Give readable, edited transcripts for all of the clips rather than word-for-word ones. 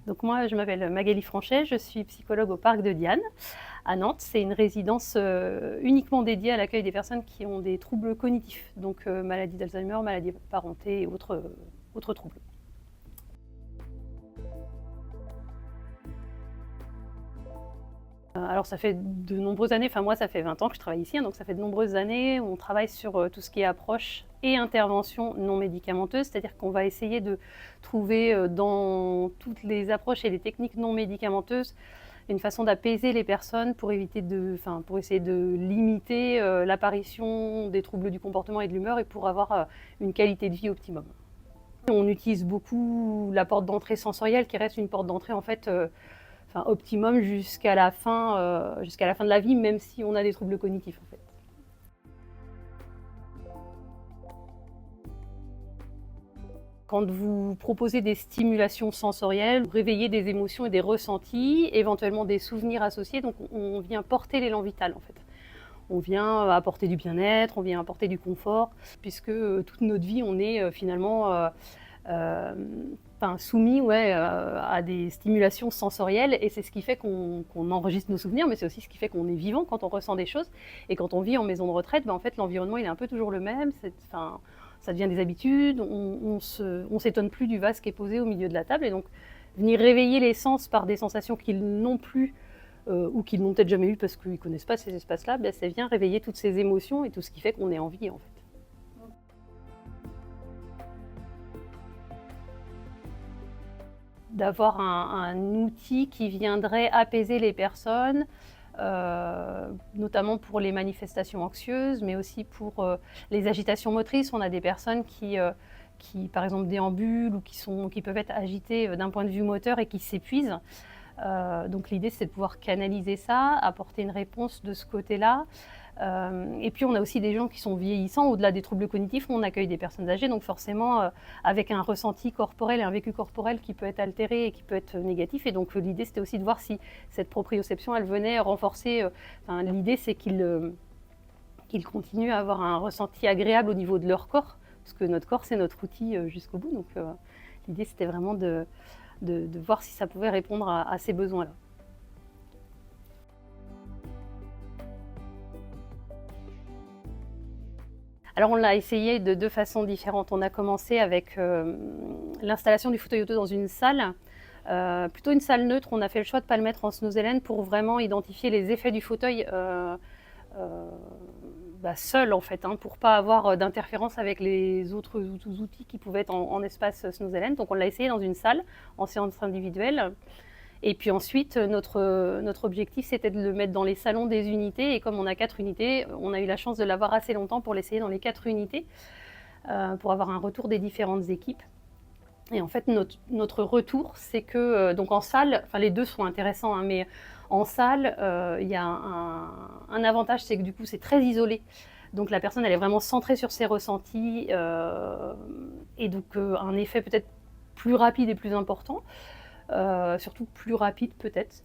Donc moi, je m'appelle Magali Franchet, je suis psychologue au Parc de Diane, à Nantes. C'est une résidence uniquement dédiée à l'accueil des personnes qui ont des troubles cognitifs, donc maladie d'Alzheimer, maladie apparentée et autres troubles. Alors ça fait de nombreuses années, enfin moi ça fait 20 ans que je travaille ici, hein, donc ça fait de nombreuses années où on travaille sur tout ce qui est approche et intervention non médicamenteuse, c'est-à-dire qu'on va essayer de trouver dans toutes les approches et les techniques non médicamenteuses une façon d'apaiser les personnes pour pour essayer de limiter l'apparition des troubles du comportement et de l'humeur et pour avoir une qualité de vie optimum. On utilise beaucoup la porte d'entrée sensorielle qui reste une porte d'entrée en fait optimum jusqu'à la fin de la vie, même si on a des troubles cognitifs en fait. Quand vous proposez des stimulations sensorielles, vous réveillez des émotions et des ressentis, éventuellement des souvenirs associés, donc on vient porter l'élan vital en fait. On vient apporter du bien-être, on vient apporter du confort, puisque toute notre vie on est finalement soumis à des stimulations sensorielles, et c'est ce qui fait qu'on enregistre nos souvenirs, mais c'est aussi ce qui fait qu'on est vivant quand on ressent des choses. Et quand on vit en maison de retraite, en fait l'environnement il est un peu toujours le même, ça devient des habitudes, on s'étonne plus du vase qui est posé au milieu de la table, et donc venir réveiller les sens par des sensations qu'ils n'ont plus ou qu'ils n'ont peut-être jamais eu parce qu'ils ne connaissent pas ces espaces-là, ça vient réveiller toutes ces émotions et tout ce qui fait qu'on est en vie en fait. D'avoir un outil qui viendrait apaiser les personnes, notamment pour les manifestations anxieuses, mais aussi pour les agitations motrices. On a des personnes qui par exemple, déambulent ou qui peuvent être agitées d'un point de vue moteur et qui s'épuisent. Donc l'idée, c'est de pouvoir canaliser ça, apporter une réponse de ce côté-là. Et puis on a aussi des gens qui sont vieillissants, au-delà des troubles cognitifs, on accueille des personnes âgées, donc forcément avec un ressenti corporel et un vécu corporel qui peut être altéré et qui peut être négatif. Et donc l'idée, c'était aussi de voir si cette proprioception, elle venait renforcer, l'idée c'est qu'ils continuent à avoir un ressenti agréable au niveau de leur corps, parce que notre corps, c'est notre outil jusqu'au bout. Donc l'idée, c'était vraiment de voir si ça pouvait répondre à ces besoins-là. Alors on l'a essayé de deux façons différentes. On a commencé avec l'installation du fauteuil auto dans une salle, plutôt une salle neutre. On a fait le choix de ne pas le mettre en Snooze pour vraiment identifier les effets du fauteuil seul en fait, pour ne pas avoir d'interférence avec les autres outils qui pouvaient être en espace Snooze. Donc on l'a essayé dans une salle, en séance individuelle. Et puis ensuite, notre objectif, c'était de le mettre dans les salons des unités. Et comme on a 4 unités, on a eu la chance de l'avoir assez longtemps pour l'essayer dans les 4 unités, pour avoir un retour des différentes équipes. Et en fait, notre retour, c'est que donc en salle, les deux sont intéressants, mais en salle, il y a un avantage, c'est que du coup, c'est très isolé. Donc la personne, elle est vraiment centrée sur ses ressentis, et donc un effet peut-être plus rapide et plus important. Surtout plus rapide peut-être.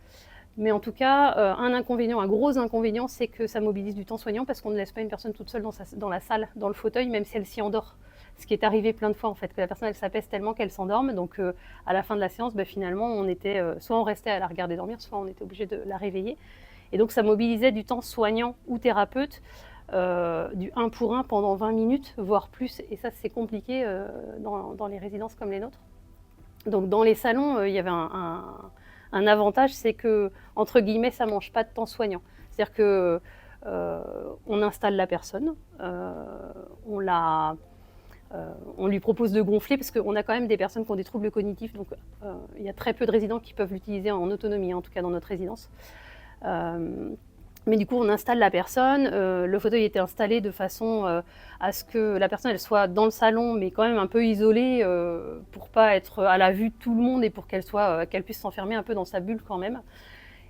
Mais en tout cas, un gros inconvénient, c'est que ça mobilise du temps soignant parce qu'on ne laisse pas une personne toute seule dans la salle, dans le fauteuil, même si elle s'y endort. Ce qui est arrivé plein de fois en fait, que la personne elle s'apaise tellement qu'elle s'endorme. Donc à la fin de la séance, finalement, on était soit on restait à la regarder dormir, soit on était obligé de la réveiller. Et donc ça mobilisait du temps soignant ou thérapeute, du 1 pour 1 pendant 20 minutes, voire plus. Et ça, c'est compliqué dans les résidences comme les nôtres. Donc dans les salons, il y avait un avantage, c'est que, entre guillemets, ça ne mange pas de temps soignant. C'est-à-dire que on installe la personne, on lui propose de gonfler, parce qu'on a quand même des personnes qui ont des troubles cognitifs, donc il y a très peu de résidents qui peuvent l'utiliser en autonomie, en tout cas dans notre résidence. Mais du coup, on installe la personne, le fauteuil était installé de façon à ce que la personne elle soit dans le salon, mais quand même un peu isolée, pour ne pas être à la vue de tout le monde et pour qu'elle puisse s'enfermer un peu dans sa bulle quand même.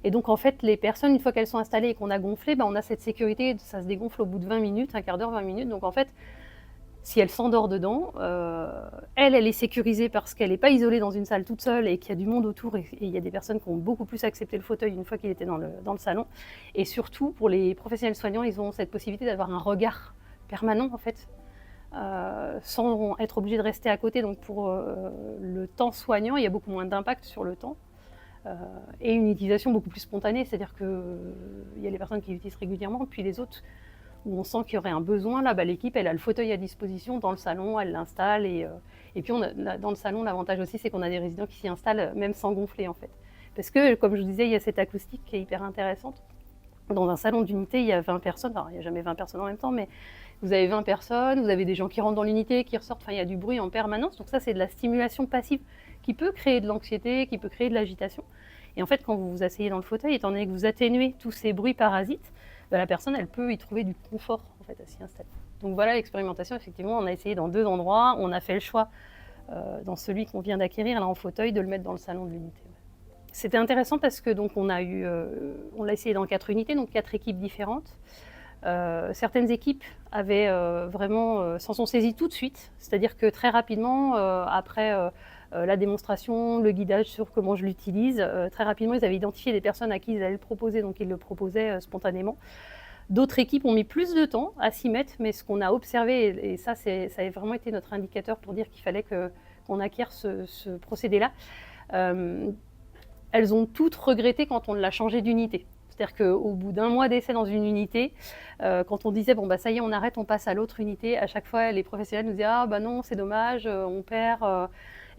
Et donc en fait, les personnes, une fois qu'elles sont installées et qu'on a gonflé, on a cette sécurité, ça se dégonfle au bout de 20 minutes, un quart d'heure, 20 minutes. Donc en fait, si elle s'endort dedans, elle est sécurisée parce qu'elle n'est pas isolée dans une salle toute seule et qu'il y a du monde autour, et il y a des personnes qui ont beaucoup plus accepté le fauteuil une fois qu'il était dans le salon. Et surtout, pour les professionnels soignants, ils ont cette possibilité d'avoir un regard permanent en fait, sans être obligé de rester à côté. Donc pour le temps soignant, il y a beaucoup moins d'impact sur le temps. Et une utilisation beaucoup plus spontanée, c'est-à-dire qu'il y a les personnes qui l'utilisent régulièrement, puis les autres où on sent qu'il y aurait un besoin, là, l'équipe, elle a le fauteuil à disposition dans le salon, elle l'installe. Et puis dans le salon, l'avantage aussi, c'est qu'on a des résidents qui s'y installent même sans gonfler, en fait. Parce que, comme je vous disais, il y a cette acoustique qui est hyper intéressante. Dans un salon d'unité, il y a 20 personnes, enfin, il n'y a jamais 20 personnes en même temps, mais vous avez 20 personnes, vous avez des gens qui rentrent dans l'unité, qui ressortent, enfin, il y a du bruit en permanence. Donc ça, c'est de la stimulation passive qui peut créer de l'anxiété, qui peut créer de l'agitation. Et en fait, quand vous vous asseyez dans le fauteuil, étant donné que vous atténuez tous ces bruits parasites, la personne, elle peut y trouver du confort, en fait, à s'y installer. Donc voilà l'expérimentation, effectivement, on a essayé dans 2 endroits, on a fait le choix, dans celui qu'on vient d'acquérir, là, en fauteuil, de le mettre dans le salon de l'unité. C'était intéressant parce que donc on l'a essayé dans 4 unités, donc 4 équipes différentes. Certaines équipes avaient s'en sont saisies tout de suite, c'est-à-dire que très rapidement, après la démonstration, le guidage sur comment je l'utilise, très rapidement ils avaient identifié des personnes à qui ils allaient le proposer, donc ils le proposaient spontanément. D'autres équipes ont mis plus de temps à s'y mettre, mais ce qu'on a observé, et ça a vraiment été notre indicateur pour dire qu'il fallait qu'on acquiert ce procédé-là, elles ont toutes regretté quand on l'a changé d'unité. C'est-à-dire qu'au bout d'1 mois d'essai dans une unité, quand on disait bon bah ça y est on arrête, on passe à l'autre unité, à chaque fois les professionnels nous disaient ah bah non c'est dommage, on perd.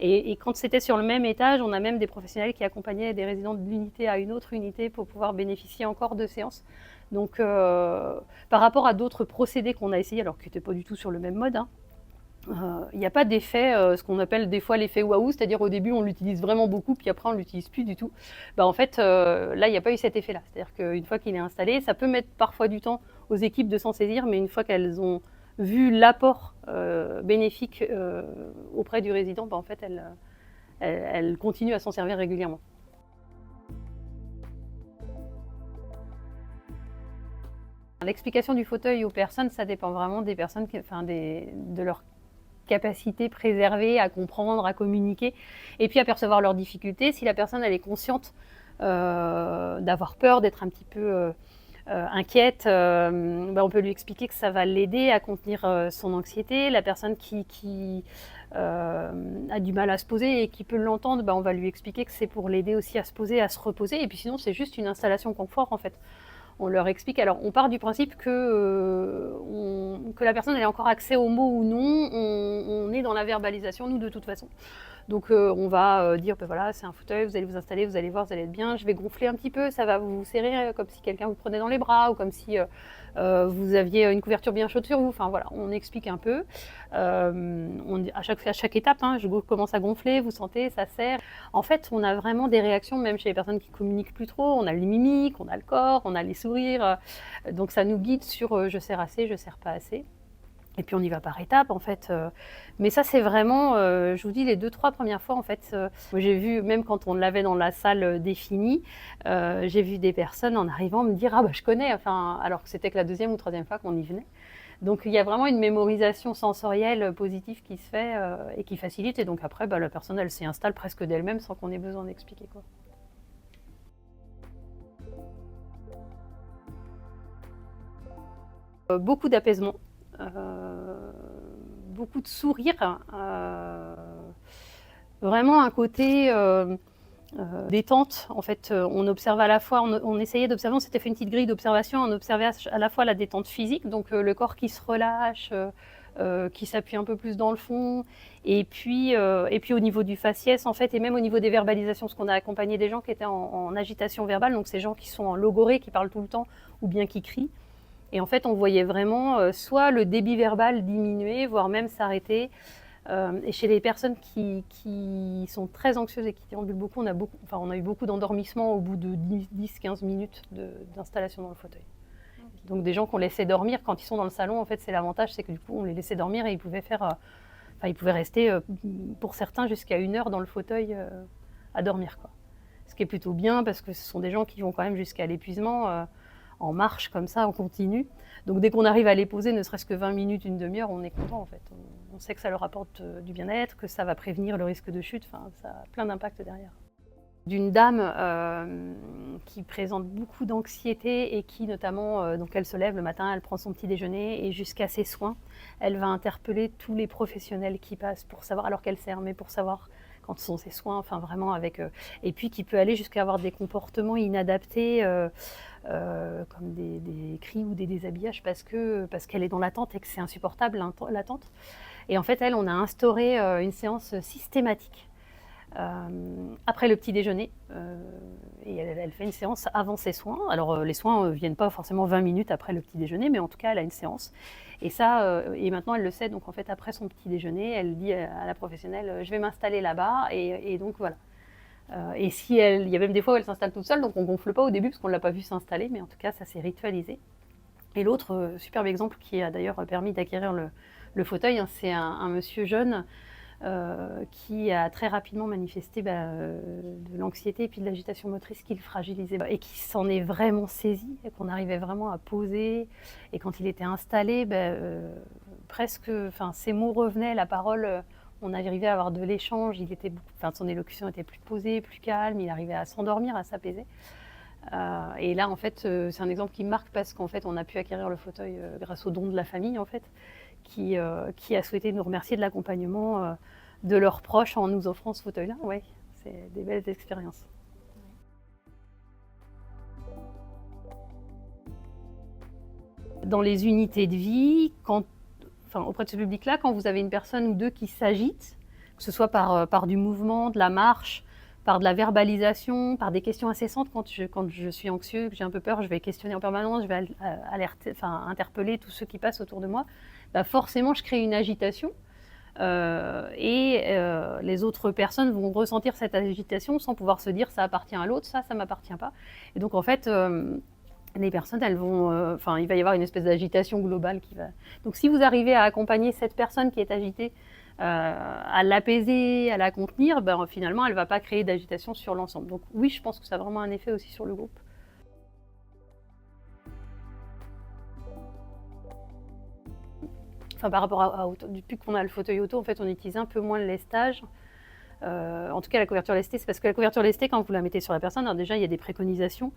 Et quand c'était sur le même étage, on a même des professionnels qui accompagnaient des résidents de l'unité à une autre unité pour pouvoir bénéficier encore de séances. Donc par rapport à d'autres procédés qu'on a essayés, alors qui n'étaient pas du tout sur le même mode, il n'y a pas d'effet, ce qu'on appelle des fois l'effet waouh, c'est-à-dire au début on l'utilise vraiment beaucoup, puis après on ne l'utilise plus du tout. En fait, là, il n'y a pas eu cet effet-là. C'est-à-dire qu'une fois qu'il est installé, ça peut mettre parfois du temps aux équipes de s'en saisir, mais une fois qu'elles ont vu l'apport bénéfique auprès du résident, en fait, elles continuent à s'en servir régulièrement. L'explication du fauteuil aux personnes, ça dépend vraiment des personnes, de leur capacité préservée à comprendre, à communiquer, et puis à percevoir leurs difficultés. Si la personne elle est consciente d'avoir peur, d'être un petit peu inquiète, on peut lui expliquer que ça va l'aider à contenir son anxiété. La personne qui a du mal à se poser et qui peut l'entendre, on va lui expliquer que c'est pour l'aider aussi à se poser, à se reposer. Et puis sinon, c'est juste une installation confort en fait. On leur explique. Alors, on part du principe que la personne ait encore accès aux mots ou non. On est dans la verbalisation, nous, de toute façon. Donc, on va dire, voilà, c'est un fauteuil, vous allez vous installer, vous allez voir, vous allez être bien. Je vais gonfler un petit peu, ça va vous serrer comme si quelqu'un vous prenait dans les bras ou comme si vous aviez une couverture bien chaude sur vous. Enfin, voilà, on explique un peu. À chaque étape, je commence à gonfler, vous sentez, ça serre. En fait, on a vraiment des réactions, même chez les personnes qui communiquent plus trop. On a les mimiques, on a le corps, on a les sourires. Donc, ça nous guide sur je serre assez, je serre pas assez. Et puis on y va par étapes en fait. Mais ça c'est vraiment, je vous dis, les 2-3 premières fois en fait. J'ai vu, même quand on l'avait dans la salle définie, j'ai vu des personnes en arrivant me dire ah bah je connais, alors que c'était que la 2e ou 3e fois qu'on y venait. Donc il y a vraiment une mémorisation sensorielle positive qui se fait et qui facilite. Et donc après la personne elle s'y installe presque d'elle-même sans qu'on ait besoin d'expliquer quoi. Beaucoup d'apaisement. Beaucoup de sourires, vraiment un côté détente. En fait, on observe à la fois, on essayait d'observer, on s'était fait une petite grille d'observation, on observait à la fois la détente physique, donc le corps qui se relâche, qui s'appuie un peu plus dans le fond, et puis au niveau du faciès en fait, et même au niveau des verbalisations, parce qu'on a accompagné des gens qui étaient en agitation verbale, donc ces gens qui sont en logorée, qui parlent tout le temps, ou bien qui crient. Et en fait, on voyait vraiment soit le débit verbal diminuer, voire même s'arrêter. Et chez les personnes qui sont très anxieuses et qui déambulent beaucoup, on a eu beaucoup d'endormissements au bout de 10-15 minutes d'installation dans le fauteuil. Okay. Donc des gens qu'on laissait dormir quand ils sont dans le salon, en fait, c'est l'avantage, c'est que du coup, on les laissait dormir et ils pouvaient rester, pour certains, jusqu'à 1 heure dans le fauteuil à dormir, quoi. Ce qui est plutôt bien parce que ce sont des gens qui vont quand même jusqu'à l'épuisement. En marche comme ça, en continu. Donc dès qu'on arrive à les poser, ne serait-ce que 20 minutes, une demi-heure, on est content en fait. On sait que ça leur apporte du bien-être, que ça va prévenir le risque de chute, ça a plein d'impacts derrière. d'une dame qui présente beaucoup d'anxiété et qui notamment, donc elle se lève le matin, elle prend son petit déjeuner et jusqu'à ses soins, elle va interpeller tous les professionnels qui passent pour savoir, alors qu'elle sert, mais pour savoir quand sont ses soins, enfin vraiment avec... et puis qui peut aller jusqu'à avoir des comportements inadaptés, comme des cris ou des déshabillages parce qu'elle est dans l'attente et que c'est insupportable l'attente. Et en fait, elle, on a instauré une séance systématique après le petit déjeuner, et elle fait une séance avant ses soins. Alors les soins ne viennent pas forcément 20 minutes après le petit déjeuner, mais en tout cas elle a une séance. Et ça, et maintenant elle le sait, donc en fait après son petit déjeuner, elle dit à la professionnelle, je vais m'installer là-bas, et donc voilà. Et si il y a même des fois où elle s'installe toute seule, donc on gonfle pas au début parce qu'on ne l'a pas vue s'installer, mais en tout cas ça s'est ritualisé. Et l'autre superbe exemple qui a d'ailleurs permis d'acquérir le fauteuil, hein, c'est un monsieur jeune qui a très rapidement manifesté de l'anxiété et puis de l'agitation motrice qui le fragilisait et qui s'en est vraiment saisi et qu'on arrivait vraiment à poser. Et quand il était installé, presque, ses mots revenaient, la parole, on arrivait à avoir de l'échange. Son élocution était plus posée, plus calme. Il arrivait à s'endormir, à s'apaiser. Et là, en fait, c'est un exemple qui me marque parce qu'en fait, on a pu acquérir le fauteuil grâce au don de la famille, en fait, qui a souhaité nous remercier de l'accompagnement de leurs proches en nous offrant ce fauteuil-là. Ouais, c'est des belles expériences. Dans les unités de vie, auprès de ce public-là, quand vous avez une personne ou deux qui s'agitent, que ce soit par du mouvement, de la marche, par de la verbalisation, par des questions incessantes. Quand je suis anxieux, que j'ai un peu peur, je vais questionner en permanence, je vais interpeller tous ceux qui passent autour de moi. Forcément, je crée une agitation. Les autres personnes vont ressentir cette agitation sans pouvoir se dire ça appartient à l'autre, ça m'appartient pas. Et donc en fait, les personnes, elles vont, il va y avoir une espèce d'agitation globale qui va. Donc si vous arrivez à accompagner cette personne qui est agitée, à l'apaiser, à la contenir, finalement, elle ne va pas créer d'agitation sur l'ensemble. Donc oui, je pense que ça a vraiment un effet aussi sur le groupe. Par rapport depuis qu'on a le fauteuil auto, en fait, on utilise un peu moins le lestage. En tout cas, la couverture lestée, c'est parce que la couverture lestée, quand vous la mettez sur la personne, alors déjà, il y a des préconisations.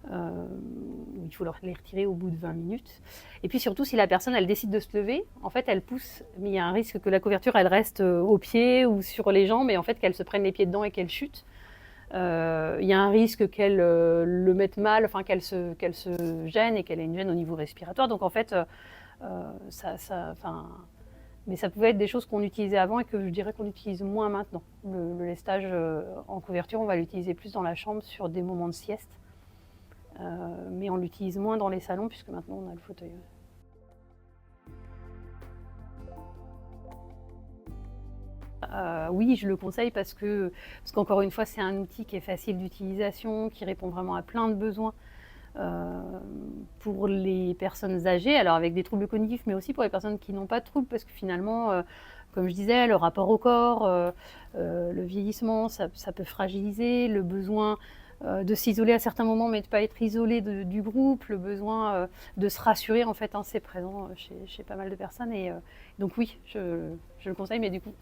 Il faut les retirer au bout de 20 minutes. Et puis surtout, si la personne, elle décide de se lever, en fait, elle pousse, mais il y a un risque que la couverture, elle reste aux pieds ou sur les jambes, et en fait, qu'elle se prenne les pieds dedans et qu'elle chute. Il y a un risque qu'elle le mette mal, qu'elle se gêne et qu'elle ait une gêne au niveau respiratoire. Donc en fait, mais ça pouvait être des choses qu'on utilisait avant et que je dirais qu'on utilise moins maintenant. Le lestage en couverture, on va l'utiliser plus dans la chambre sur des moments de sieste. Mais on l'utilise moins dans les salons puisque maintenant on a le fauteuil. Oui, je le conseille parce qu'encore une fois, c'est un outil qui est facile d'utilisation, qui répond vraiment à plein de besoins pour les personnes âgées, alors avec des troubles cognitifs, mais aussi pour les personnes qui n'ont pas de troubles, parce que finalement, comme je disais, le rapport au corps, le vieillissement, ça peut fragiliser, le besoin de s'isoler à certains moments, mais de ne pas être isolé du groupe, le besoin de se rassurer, en fait, c'est présent chez pas mal de personnes. Et donc oui, je le conseille, mais du coup,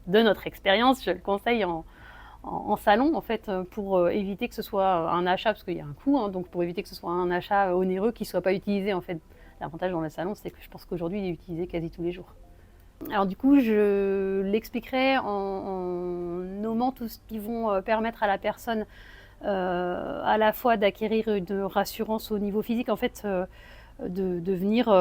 de notre expérience, je le conseille en salon, en fait, pour éviter que ce soit un achat, parce qu'il y a un coût, hein, donc pour éviter que ce soit un achat onéreux qui ne soit pas utilisé, en fait. L'avantage dans le salon, c'est que je pense qu'aujourd'hui, il est utilisé quasi tous les jours. Alors du coup, je l'expliquerai en nommant tout ce qui vont permettre à la personne à la fois d'acquérir une rassurance au niveau physique, en fait, de venir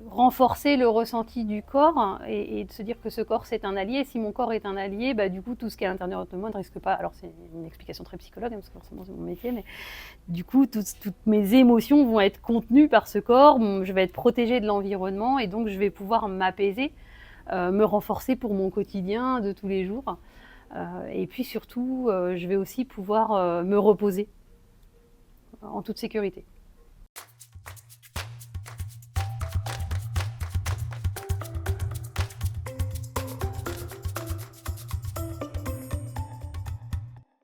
renforcer le ressenti du corps et de se dire que ce corps c'est un allié. Si mon corps est un allié, du coup tout ce qui est à l'intérieur de moi ne risque pas. Alors c'est une explication très psychologue, hein, parce que forcément c'est mon métier, mais du coup toutes mes émotions vont être contenues par ce corps. Je vais être protégée de l'environnement et donc je vais pouvoir m'apaiser, me renforcer pour mon quotidien de tous les jours. Et puis surtout, je vais aussi pouvoir me reposer en toute sécurité.